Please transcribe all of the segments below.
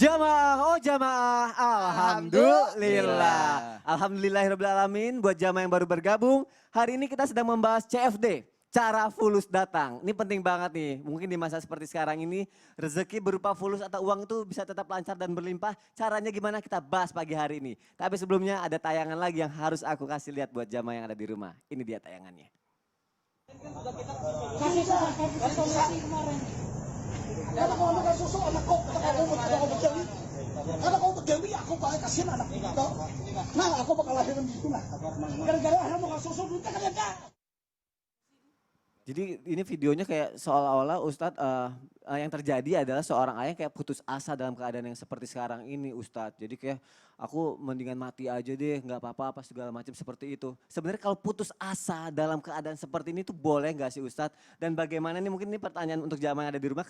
Jamaah, oh jamaah, Alhamdulillah. Alhamdulillahirrahmanirrahim. Buat jamaah yang baru bergabung, hari ini kita sedang membahas CFD, cara fulus datang. Ini penting banget nih, mungkin di masa seperti sekarang ini, rezeki berupa fulus atau uang itu bisa tetap lancar dan berlimpah. Caranya gimana kita bahas pagi hari ini. Tapi sebelumnya ada tayangan lagi yang harus aku kasih lihat buat jamaah yang ada di rumah. Ini dia tayangannya. Karena kalau anak susu anak kau berjeli. Karena kau berjeli aku bakal kasihin anak itu. Nah aku bakal lahirin di sana. Gara-gara anak mau susu duitnya kan ada. Jadi ini videonya kayak seolah-olah Ustadz yang terjadi adalah seorang ayah kayak putus asa dalam keadaan yang seperti sekarang ini Ustadz. Jadi kayak aku mendingan mati aja deh, nggak apa-apa apa segala macam seperti itu. Sebenarnya kalau putus asa dalam keadaan seperti ini tuh boleh nggak sih Ustadz? Dan bagaimana nih, mungkin ini pertanyaan untuk jamaah yang ada di rumah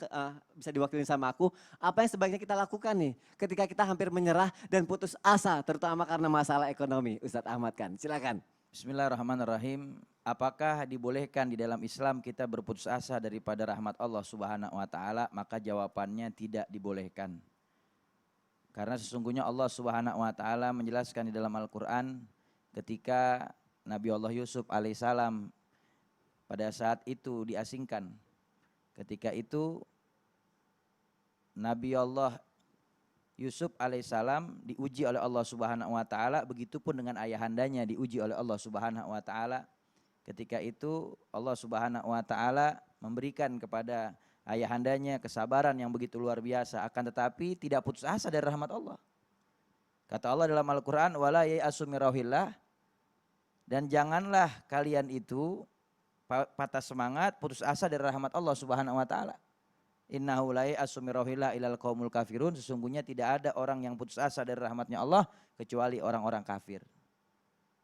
bisa diwakilin sama aku. Apa yang sebaiknya kita lakukan nih ketika kita hampir menyerah dan putus asa terutama karena masalah ekonomi? Ustadz Ahmad Khan, silakan. Bismillahirrahmanirrahim. Apakah dibolehkan di dalam Islam kita berputus asa daripada rahmat Allah Subhanahu wa taala? Maka jawabannya tidak dibolehkan. Karena sesungguhnya Allah Subhanahu wa taala menjelaskan di dalam Al-Qur'an ketika Nabi Allah Yusuf alaihissalam pada saat itu diasingkan. Ketika itu Nabi Allah Yusuf alaihissalam diuji oleh Allah Subhanahu wa taala, begitupun dengan ayahandanya diuji oleh Allah Subhanahu wa taala. Ketika itu Allah Subhanahu wa taala memberikan kepada ayahandanya kesabaran yang begitu luar biasa, akan tetapi tidak putus asa dari rahmat Allah. Kata Allah dalam Al-Qur'an, wala ya'asu min rauhillah, dan janganlah kalian itu patah semangat, putus asa dari rahmat Allah Subhanahu wa taala. Innahu la ya'asu min rauhillah ilal qaumul kafirun, sesungguhnya tidak ada orang yang putus asa dari rahmatnya Allah kecuali orang-orang kafir.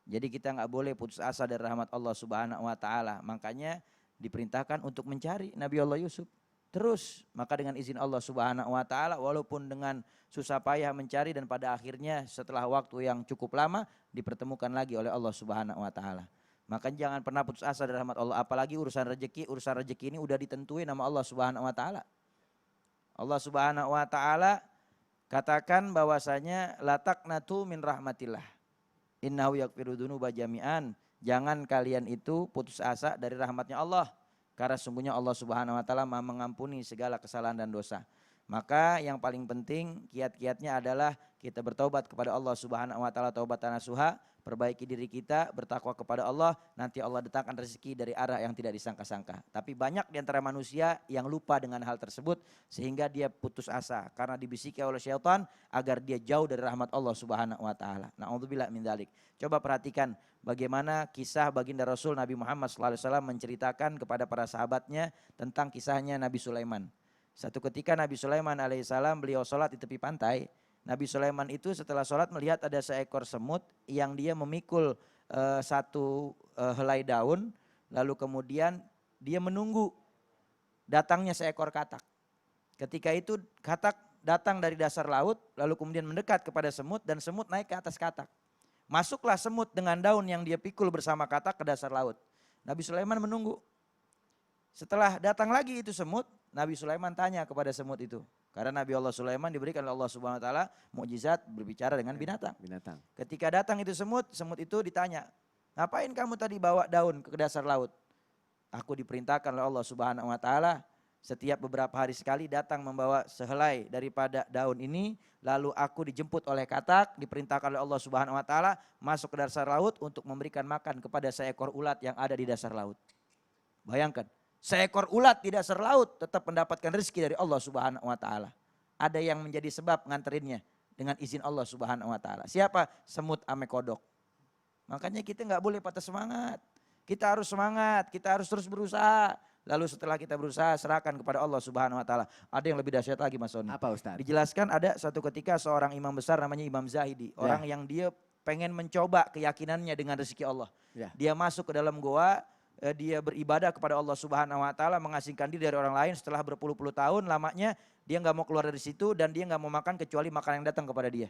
Jadi kita nggak boleh putus asa dari rahmat Allah Subhanahu wa taala. Makanya diperintahkan untuk mencari Nabi Allah Yusuf terus. Maka dengan izin Allah Subhanahu wa taala, walaupun dengan susah payah mencari, dan pada akhirnya setelah waktu yang cukup lama dipertemukan lagi oleh Allah Subhanahu wa taala. Maka jangan pernah putus asa dari rahmat Allah, apalagi urusan rezeki ini udah ditentuin sama Allah Subhanahu wa taala. Allah Subhanahu wa taala katakan bahwasanya la taqnatu min rahmatillah. Innahu yaghfiru dzunuba jami'an. Jangan kalian itu putus asa dari rahmatnya Allah, karena sungguhnya Allah Subhanahu wa taala Maha mengampuni segala kesalahan dan dosa. Maka yang paling penting kiat-kiatnya adalah kita bertaubat kepada Allah Subhanahu wa taala taubatan nasuha, perbaiki diri kita, bertakwa kepada Allah, nanti Allah datangkan rezeki dari arah yang tidak disangka-sangka. Tapi banyak di antara manusia yang lupa dengan hal tersebut sehingga dia putus asa karena dibisiki oleh syaitan agar dia jauh dari rahmat Allah Subhanahu wa taala. Na'udzubillah min dzalik. Coba perhatikan bagaimana kisah baginda Rasul Nabi Muhammad SAW menceritakan kepada para sahabatnya tentang kisahnya Nabi Sulaiman. Satu ketika Nabi Sulaiman alaihissalam beliau sholat di tepi pantai. Nabi Sulaiman itu setelah sholat melihat ada seekor semut yang dia memikul satu helai daun. Lalu kemudian dia menunggu datangnya seekor katak. Ketika itu katak datang dari dasar laut lalu kemudian mendekat kepada semut dan semut naik ke atas katak. Masuklah semut dengan daun yang dia pikul bersama katak ke dasar laut. Nabi Sulaiman menunggu. Setelah datang lagi itu semut, Nabi Sulaiman tanya kepada semut itu. Karena Nabi Allah Sulaiman diberikan oleh Allah Subhanahu wa taala mukjizat berbicara dengan binatang. Ketika datang itu semut itu ditanya, "Ngapain kamu tadi bawa daun ke dasar laut?" "Aku diperintahkan oleh Allah Subhanahu wa taala setiap beberapa hari sekali datang membawa sehelai daripada daun ini, lalu aku dijemput oleh katak, diperintahkan oleh Allah Subhanahu wa taala masuk ke dasar laut untuk memberikan makan kepada seekor ulat yang ada di dasar laut." Bayangkan, seekor ulat di dasar laut tetap mendapatkan rezeki dari Allah Subhanahu wa taala. Ada yang menjadi sebab nganterinnya dengan izin Allah Subhanahu wa taala. Siapa? Semut ame kodok. Makanya kita nggak boleh patah semangat. Kita harus semangat, kita harus terus berusaha. Lalu setelah kita berusaha serahkan kepada Allah Subhanahu wa taala. Ada yang lebih dahsyat lagi Mas Soni. Apa Ustaz? Dijelaskan ada satu ketika seorang imam besar namanya Imam Zahidi. Orang yang dia pengen mencoba keyakinannya dengan rezeki Allah. Dia masuk ke dalam goa, dia beribadah kepada Allah Subhanahu wa taala, mengasingkan diri dari orang lain. Setelah berpuluh-puluh tahun lamanya dia nggak mau keluar dari situ dan dia nggak mau makan kecuali makanan yang datang kepada dia.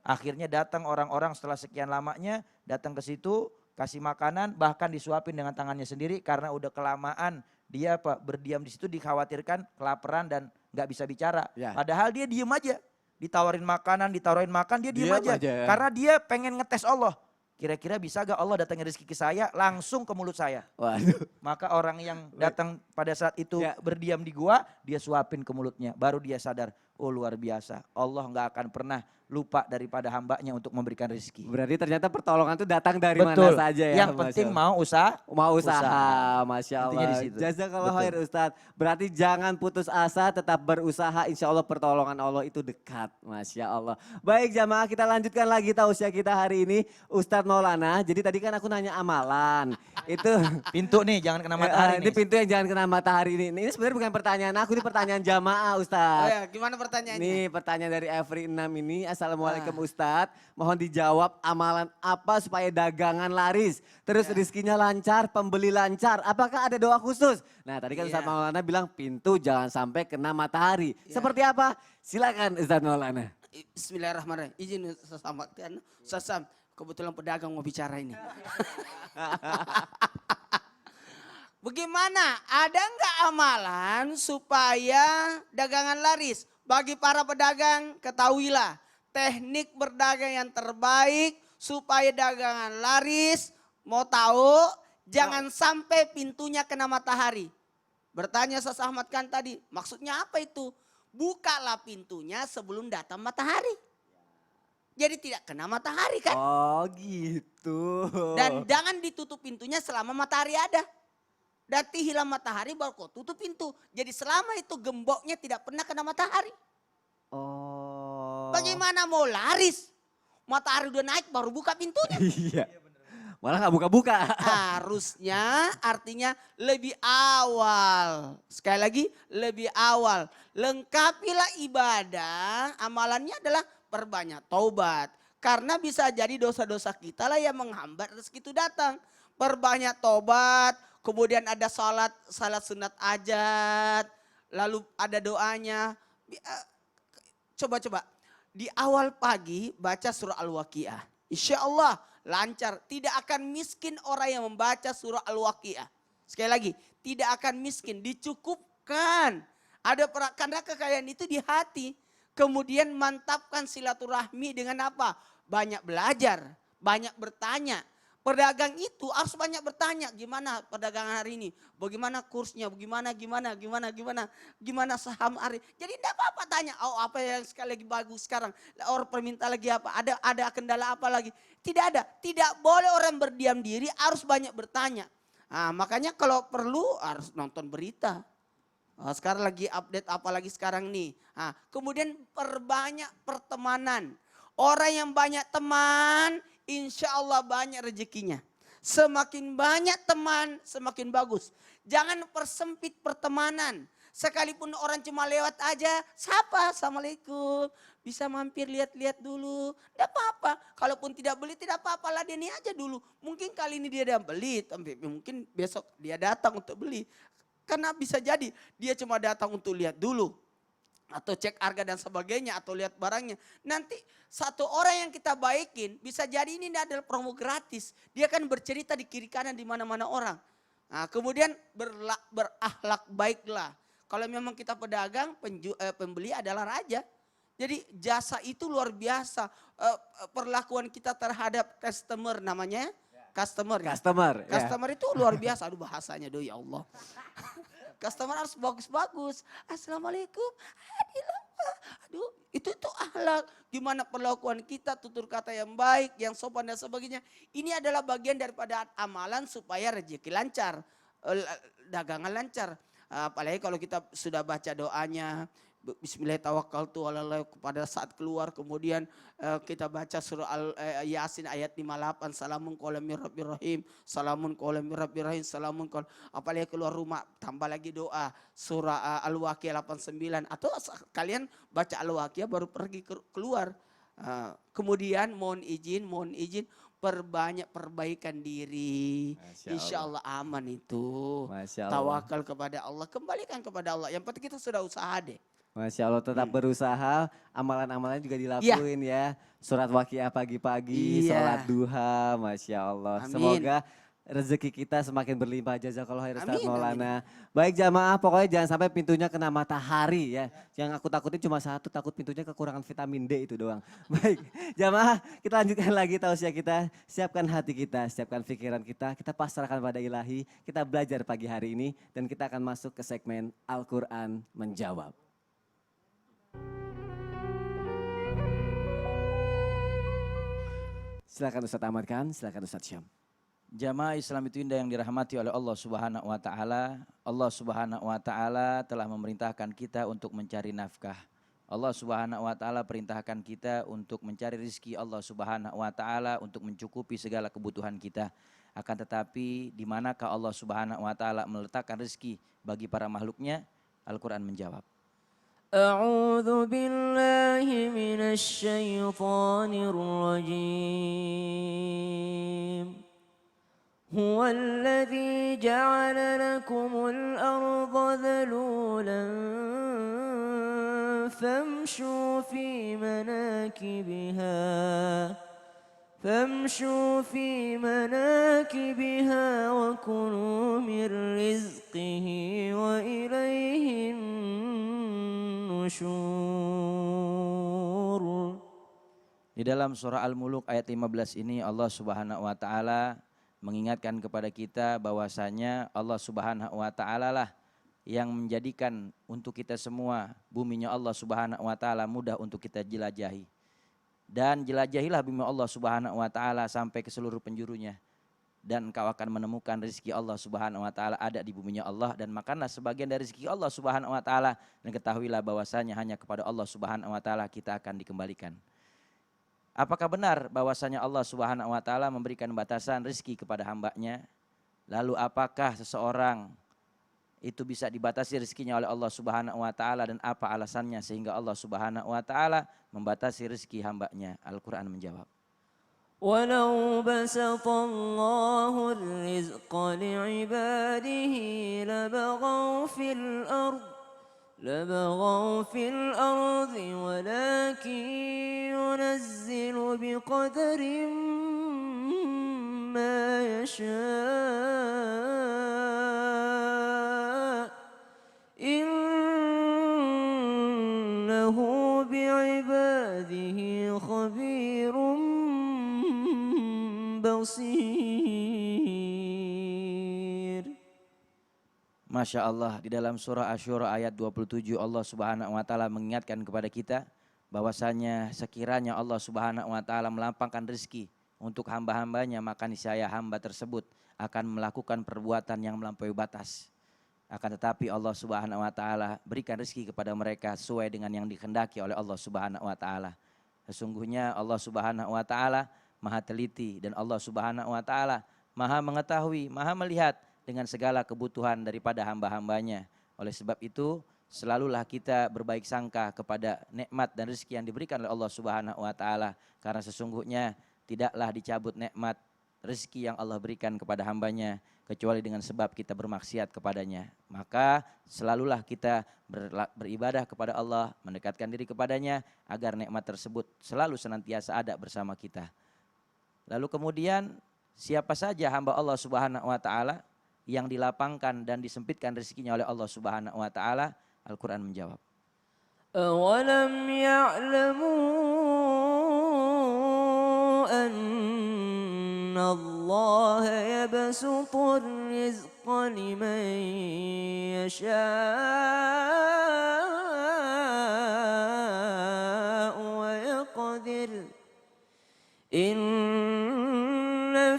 Akhirnya datang orang-orang setelah sekian lamanya datang ke situ, kasih makanan, bahkan disuapin dengan tangannya sendiri karena udah kelamaan dia berdiam di situ, dikhawatirkan kelaparan dan nggak bisa bicara. Padahal dia diem aja. ditawarin makanan, ditawarin makan, dia diem Diam aja. aja. Karena dia pengen ngetes Allah. Kira-kira bisa gak Allah datangin rezeki ke saya langsung ke mulut saya. Waduh. Maka orang yang datang pada saat itu Ya. berdiam di gua, dia suapin ke mulutnya. Baru dia sadar, oh luar biasa. Allah nggak akan pernah lupa daripada hambanya untuk memberikan rezeki. Berarti ternyata pertolongan itu datang dari Betul. mana saja ya. Yang Masya penting Allah. mau usaha. Mau usaha, Masya Intinya Allah. di situ. Jazakallah Betul. khair Ustadz. Berarti jangan putus asa, tetap berusaha. Insya Allah pertolongan Allah itu dekat, Masya Allah. Baik jamaah, kita lanjutkan lagi tausiah kita hari ini. Ustadz Maulana, jadi tadi kan aku nanya amalan. Itu Pintu nih, jangan kena matahari ini nih. pintu yang jangan kena matahari ini. Ini sebenarnya bukan pertanyaan aku, ini pertanyaan jamaah Oh Ustadz. ya, gimana pertanyaannya? Ini pertanyaan dari Every 6 ini. Assalamualaikum Ustadz. Mohon dijawab amalan apa supaya dagangan laris. Terus rizkinya lancar, pembeli lancar. Apakah ada doa khusus? Nah tadi kan Ustadz Iya. Maulana bilang pintu jangan sampai kena matahari. Seperti apa? Silakan Ustadz Maulana. Bismillahirrahmanirrahim. Izin saya selamatkan. Sasam, kebetulan pedagang mau bicara ini. Bagaimana? Ada nggak amalan supaya dagangan laris? Bagi para pedagang, ketahuilah teknik berdagang yang terbaik supaya dagangan laris. Mau tahu? Jangan sampai pintunya kena matahari. Bertanya Sas Ahmad Khan tadi, maksudnya apa itu? Bukalah pintunya sebelum datang matahari. Jadi tidak kena matahari kan? Oh gitu. Dan jangan ditutup pintunya selama matahari ada. Nanti hilang matahari baru kau tutup pintu. Jadi selama itu gemboknya tidak pernah kena matahari. Oh. Bagaimana mau laris? Matahari udah naik baru buka pintunya. Iya. Malah nggak buka-buka. Harusnya artinya lebih awal. Sekali lagi lebih awal. Lengkapilah ibadah. Amalannya adalah perbanyak taubat. Karena bisa jadi dosa-dosa kita lah yang menghambat rezeki itu datang. Perbanyak taubat. Kemudian ada salat sunat ajat. Lalu ada doanya. Coba-coba. Di awal pagi baca surah Al-Waqiah. Insya Allah lancar. Tidak akan miskin orang yang membaca surah Al-Waqiah. Sekali lagi, tidak akan miskin. Dicukupkan. Karena kekayaan itu di hati. Kemudian mantapkan silaturahmi dengan apa? Banyak belajar, banyak bertanya. Pedagang itu harus banyak bertanya, gimana perdagangan hari ini? Bagaimana kursnya? Gimana saham hari? Jadi tidak apa-apa tanya, oh apa yang sekali lagi bagus sekarang? Orang perminta lagi apa? Ada kendala apa lagi? Tidak ada. Tidak boleh orang berdiam diri, harus banyak bertanya. Nah, makanya kalau perlu harus nonton berita. Sekarang lagi update apalagi sekarang nih. Nah, kemudian perbanyak pertemanan. Orang yang banyak teman, insya Allah banyak rezekinya. Semakin banyak teman, semakin bagus. Jangan persempit pertemanan. Sekalipun orang cuma lewat aja, sapa, assalamualaikum. Bisa mampir lihat-lihat dulu. Tidak apa-apa. Kalaupun tidak beli, tidak apa-apa. Ladeni aja dulu. Mungkin kali ini dia udah beli, tapi mungkin besok dia datang untuk beli. Karena bisa jadi dia cuma datang untuk lihat dulu. Atau cek harga dan sebagainya. Atau lihat barangnya. Nanti satu orang yang kita baikin bisa jadi ini adalah promo gratis. Dia akan bercerita di kiri kanan di mana-mana orang. Nah, kemudian berakhlak baiklah. Kalau memang kita pedagang, pembeli adalah raja. Jadi jasa itu luar biasa. Perlakuan kita terhadap customer namanya. Customer. Customer. Ya. Customer itu luar biasa. Aduh bahasanya ya Allah. Customer harus bagus-bagus. Assalamualaikum. Aduh itu tuh akhlak. Gimana perlakuan kita, tutur kata yang baik, yang sopan dan sebagainya. Ini adalah bagian daripada amalan supaya rezeki lancar. Dagangan lancar. Apalagi kalau kita sudah baca doanya. Bismillahirrahmanirrahim kepada saat keluar. Kemudian kita baca surah Yasin ayat 58. Salamun qawlan mir rabbir rahim. Salamun qawlan mir rabbir rahim. Salamun qawlan. Apalagi keluar rumah tambah lagi doa. Surah Al-Waqiah 89. Atau kalian baca Al-Waqiah baru pergi keluar. Kemudian mohon izin. Perbanyak perbaikan diri. Insya Allah aman itu. Masya Allah. Tawakal kepada Allah. Kembalikan kepada Allah. Yang penting kita sudah usaha deh. Masya Allah tetap berusaha, amalan-amalan juga dilakuin ya. Surat Waqiah pagi-pagi, Iya. sholat duha, Masya Allah. Amin. Semoga rezeki kita semakin berlimpah. Jazakallah khair Ustaz Amin, Maulana. Baik jamaah, pokoknya jangan sampai pintunya kena matahari ya. Yang aku takutin cuma satu, takut pintunya kekurangan vitamin D itu doang. Baik, jamaah kita lanjutkan lagi tausiah kita. Siapkan hati kita, siapkan pikiran kita pasrahkan pada ilahi. Kita belajar pagi hari ini dan kita akan masuk ke segmen Al-Quran Menjawab. Silakan Ustaz Ahmad Khan, silakan Ustaz Syam. Jamaah Islam itu indah yang dirahmati oleh Allah Subhanahu wa taala. Allah Subhanahu wa taala telah memerintahkan kita untuk mencari nafkah. Allah Subhanahu wa taala perintahkan kita untuk mencari rizki Allah Subhanahu wa taala untuk mencukupi segala kebutuhan kita. Akan tetapi di manakah Allah Subhanahu wa taala meletakkan rizki bagi para makhluknya? Al-Qur'an menjawab. أعوذ بالله من الشيطان الرجيم هو الذي جعل لكم الأرض ذلولا فامشوا في مناكبها وكلوا من رزقه وإليه النشور. Di dalam surah Al-Muluk ayat 15 ini Allah Subhanahu wa taala mengingatkan kepada kita bahwasanya Allah Subhanahu wa taala lah yang menjadikan untuk kita semua buminya Allah Subhanahu wa taala mudah untuk kita jelajahi. Dan jelajahilah bumi Allah Subhanahu wa taala sampai ke seluruh penjurunya. Dan engkau akan menemukan rezeki Allah Subhanahu wa taala ada di buminya Allah, dan makanlah sebagian dari rezeki Allah Subhanahu wa taala, dan ketahuilah bahwasanya hanya kepada Allah Subhanahu wa taala kita akan dikembalikan. Apakah benar bahwasanya Allah Subhanahu wa taala memberikan batasan rezeki kepada hambanya? Lalu apakah seseorang itu bisa dibatasi rezekinya oleh Allah Subhanahu wa taala, dan apa alasannya sehingga Allah Subhanahu wa taala membatasi rezeki hambanya? Al-Qur'an menjawab. ولو بسط الله الرزق لعباده لبغوا في الأرض ولكن ينزل بقدر ما يشاء إنه بعباده خبير بصير. Masya Allah, di dalam surah Asy-Syura ayat 27 Allah Subhanahu wa taala mengingatkan kepada kita bahwasanya sekiranya Allah Subhanahu wa taala melampangkan rezeki untuk hamba-hambanya, maka niscaya hamba tersebut akan melakukan perbuatan yang melampaui batas. Akan tetapi Allah Subhanahu wa taala berikan rezeki kepada mereka sesuai dengan yang dikehendaki oleh Allah Subhanahu wa taala. Sesungguhnya Allah Subhanahu wa taala Maha teliti, dan Allah Subhanahu wa taala Maha mengetahui, Maha melihat dengan segala kebutuhan daripada hamba-hambanya. Oleh sebab itu, selalulah kita berbaik sangka kepada nikmat dan rezeki yang diberikan oleh Allah Subhanahu wa taala, karena sesungguhnya tidaklah dicabut nikmat rezeki yang Allah berikan kepada hambanya kecuali dengan sebab kita bermaksiat kepadanya. Maka selalulah kita beribadah kepada Allah, mendekatkan diri kepadanya agar nikmat tersebut selalu senantiasa ada bersama kita. Lalu kemudian siapa saja hamba Allah Subhanahu wa taala yang dilapangkan dan disempitkan rezekinya oleh Allah Subhanahu wa taala? Al-Qur'an menjawab. أولم يعلموا أن الله يبسط الرزق لمن يشاء ويقدر إن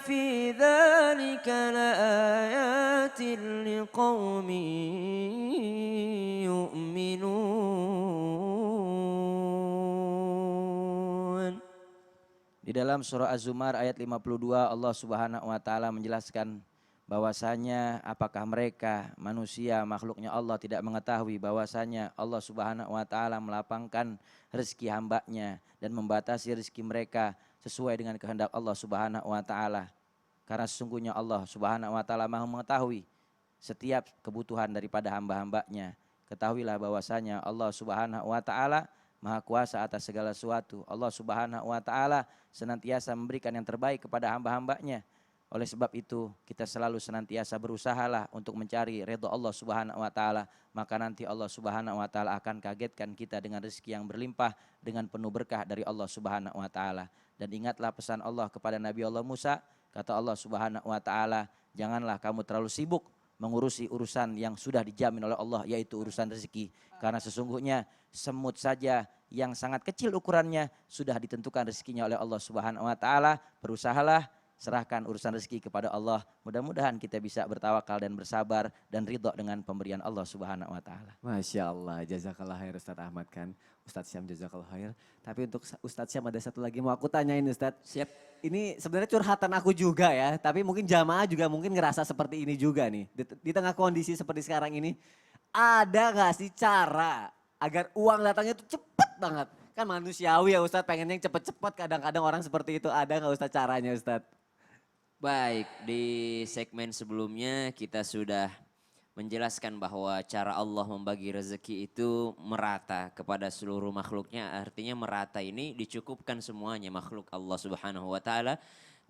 في ذلك لآيات لقوم يؤمنون. Di dalam surah Az-Zumar ayat 52 Allah Subhanahu wa taala menjelaskan bahwasanya apakah mereka manusia makhluknya Allah tidak mengetahui bahwasanya Allah Subhanahu wa taala melapangkan rezeki hambanya dan membatasi rezeki mereka sesuai dengan kehendak Allah Subhanahu wa taala. Karena sesungguhnya Allah Subhanahu wa taala Maha mengetahui setiap kebutuhan daripada hamba-hambanya. Ketahuilah bahwasanya Allah Subhanahu wa taala Maha kuasa atas segala sesuatu. Allah Subhanahu wa taala senantiasa memberikan yang terbaik kepada hamba-hambanya. Oleh sebab itu kita selalu senantiasa berusahalah untuk mencari ridha Allah Subhanahu wa taala, maka nanti Allah Subhanahu wa taala akan kagetkan kita dengan rezeki yang berlimpah dengan penuh berkah dari Allah Subhanahu wa taala. Dan ingatlah pesan Allah kepada Nabi Allah Musa, kata Allah Subhanahu wa taala, janganlah kamu terlalu sibuk mengurusi urusan yang sudah dijamin oleh Allah, yaitu urusan rezeki, karena sesungguhnya semut saja yang sangat kecil ukurannya sudah ditentukan rezekinya oleh Allah Subhanahu wa taala. Berusahalah serahkan urusan rezeki kepada Allah. Mudah-mudahan kita bisa bertawakal dan bersabar dan ridho dengan pemberian Allah Subhanahu wa taala. Masya Allah, jazakallah khair Ustadz Ahmad kan. Ustadz Syam jazakallah khair. Tapi untuk Ustadz Syam ada satu lagi mau aku tanyain Ustadz. Siap. Ini sebenarnya curhatan aku juga ya. Tapi mungkin jamaah juga mungkin ngerasa seperti ini juga nih. Di tengah kondisi seperti sekarang ini. Ada gak sih cara agar uang datangnya tuh cepet banget? Kan manusiawi ya Ustadz, pengennya yang cepet-cepet. Kadang-kadang orang seperti itu. Ada gak Ustadz caranya Ustadz? Baik, di segmen sebelumnya kita sudah menjelaskan bahwa cara Allah membagi rezeki itu merata kepada seluruh makhluknya. Artinya merata ini dicukupkan semuanya makhluk Allah Subhanahu wa taala.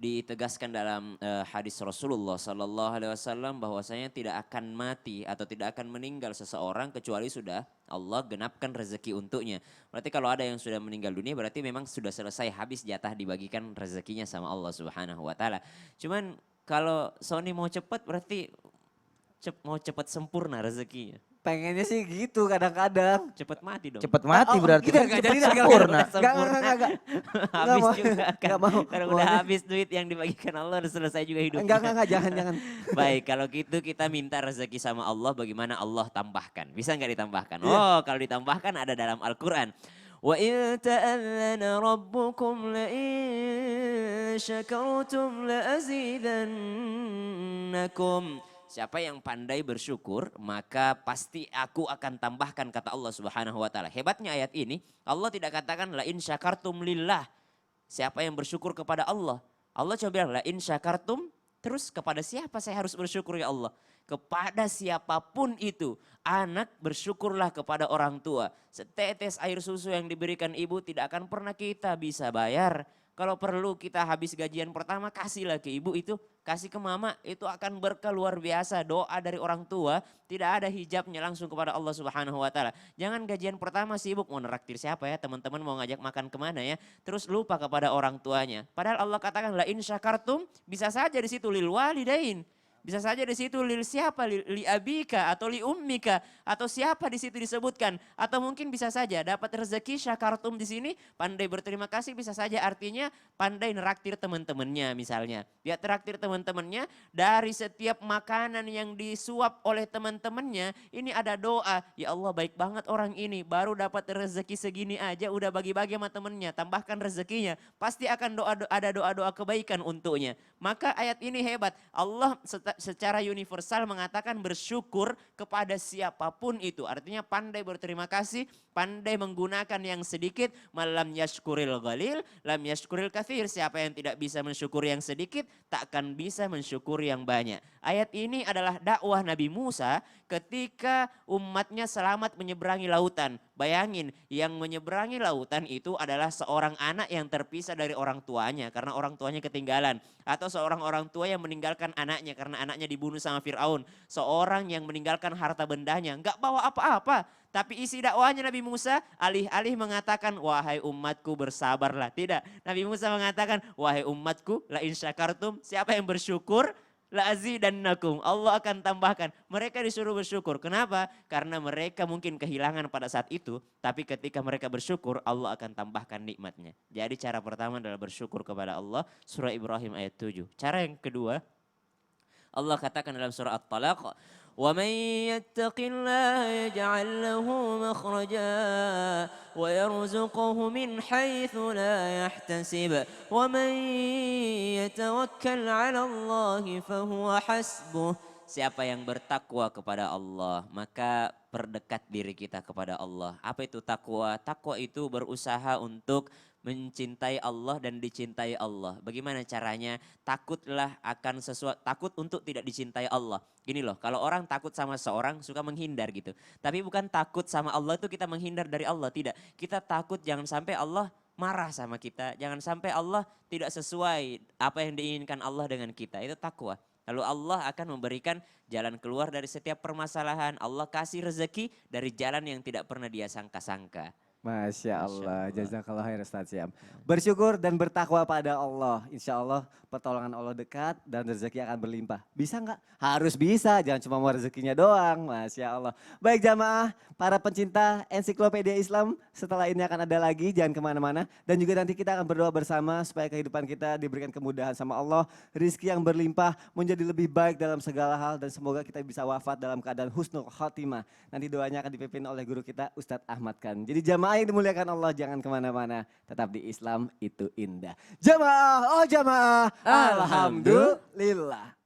Ditegaskan dalam hadis Rasulullah sallallahu alaihi wasallam bahwasanya tidak akan mati atau tidak akan meninggal seseorang kecuali sudah Allah genapkan rezeki untuknya. Berarti kalau ada yang sudah meninggal dunia berarti memang sudah selesai habis jatah dibagikan rezekinya sama Allah Subhanahu wa taala. Cuman kalau Sony mau cepat berarti mau cepat sempurna rezekinya. Pengennya sih gitu kadang-kadang. Cepat mati dong. Cepat mati berarti gitu, kan nggak cepat jadi, sempurna. Enggak. Habis mau. juga kan. Nggak mau. Karena udah habis duit yang dibagikan Allah udah selesai juga hidupnya. Enggak, jangan. Baik, kalau gitu kita minta rezeki sama Allah bagaimana Allah tambahkan. Bisa nggak ditambahkan? Oh, kalau ditambahkan ada dalam Al-Quran. Wa in ta'allana rabbukum la in syakartum la azidannakum. Siapa yang pandai bersyukur, maka pasti aku akan tambahkan, kata Allah Subhanahu wa taala. Hebatnya ayat ini, Allah tidak katakan la in syakartum lillah. Siapa yang bersyukur kepada Allah? Allah coba bilang la in syakartum, terus kepada siapa saya harus bersyukur ya Allah? Kepada siapapun itu. Anak bersyukurlah kepada orang tua. Setetes air susu yang diberikan ibu tidak akan pernah kita bisa bayar. Kalau perlu kita habis gajian pertama kasihlah ke ibu itu, kasih ke mama, itu akan berkah luar biasa. Doa dari orang tua tidak ada hijabnya langsung kepada Allah Subhanahu wa taala. Jangan gajian pertama sibuk mau neraktir siapa ya, teman-teman mau ngajak makan kemana ya, terus lupa kepada orang tuanya. Padahal Allah katakan la in syakartum, bisa saja di situ lil walidain. Bisa saja di situ lil siapa, li abika atau li ummika atau siapa di situ disebutkan, atau mungkin bisa saja dapat rezeki syakartum di sini pandai berterima kasih, bisa saja artinya pandai neraktir teman-temannya misalnya. Dia traktir teman-temannya dari setiap makanan yang disuap oleh teman-temannya, ini ada doa, ya Allah baik banget orang ini baru dapat rezeki segini aja udah bagi-bagi sama temennya, tambahkan rezekinya, pasti akan ada doa-doa kebaikan untuknya. Maka ayat ini hebat, Allah secara universal mengatakan bersyukur kepada siapapun itu. Artinya pandai berterima kasih, pandai menggunakan yang sedikit. Malam yashkuril ghalil, lam yashkuril kathir. Siapa yang tidak bisa mensyukuri yang sedikit, tak akan bisa mensyukuri yang banyak. Ayat ini adalah dakwah Nabi Musa ketika umatnya selamat menyeberangi lautan. Bayangin, yang menyeberangi lautan itu adalah seorang anak yang terpisah dari orang tuanya karena orang tuanya ketinggalan. Atau seorang orang tua yang meninggalkan anaknya karena anaknya dibunuh sama Fir'aun. Seorang yang meninggalkan harta bendanya, nggak bawa apa-apa. Tapi isi dakwahnya Nabi Musa alih-alih mengatakan wahai umatku bersabarlah. Tidak, Nabi Musa mengatakan wahai umatku la in syakartum, siapa yang bersyukur la azidannakum, Allah akan tambahkan. Mereka disuruh bersyukur. Kenapa? Karena mereka mungkin kehilangan pada saat itu, tapi ketika mereka bersyukur Allah akan tambahkan nikmatnya. Jadi cara pertama adalah bersyukur kepada Allah, surah Ibrahim ayat 7. Cara yang kedua, Allah katakan dalam surah At-Talaq, وَمَنْ يَتَّقِ اللَّهَ يَجْعَلْ لَهُ مَخْرَجًا وَيَرْزُقْهُ مِنْ حَيْثُ لَا يَحْتَسِبُ وَمَنْ يَتَوَكَّلْ عَلَى اللَّهِ فَهُوَ حَسْبُهُ. Siapa yang bertakwa kepada Allah, maka perdekat diri kita kepada Allah. Apa itu takwa? Takwa itu berusaha untuk mencintai Allah dan dicintai Allah. Bagaimana caranya? Takutlah akan sesuatu, takut untuk tidak dicintai Allah. Gini loh, kalau orang takut sama seorang suka menghindar gitu. Tapi bukan takut sama Allah itu kita menghindar dari Allah, tidak. Kita takut jangan sampai Allah marah sama kita. Jangan sampai Allah tidak sesuai apa yang diinginkan Allah dengan kita. Itu takwa. Lalu Allah akan memberikan jalan keluar dari setiap permasalahan. Allah kasih rezeki dari jalan yang tidak pernah dia sangka-sangka. Masya Allah, Allah. jazakallah khair Ustaz Syam. Bersyukur dan bertakwa pada Allah. Insya Allah pertolongan Allah dekat dan rezeki akan berlimpah. Bisa nggak? Harus bisa, jangan cuma mau rezekinya doang. Masya Allah. Baik jamaah, para pencinta ensiklopedia Islam, setelah ini akan ada lagi, jangan kemana-mana. Dan juga nanti kita akan berdoa bersama supaya kehidupan kita diberikan kemudahan sama Allah. Rizki yang berlimpah menjadi lebih baik dalam segala hal dan semoga kita bisa wafat dalam keadaan husnul khotimah. Nanti doanya akan dipimpin oleh guru kita Ustadz Ahmad Khan. Jadi jamaah yang dimuliakan Allah jangan kemana-mana. Tetap di Islam itu indah. Jamaah, oh jamaah. Alhamdulillah.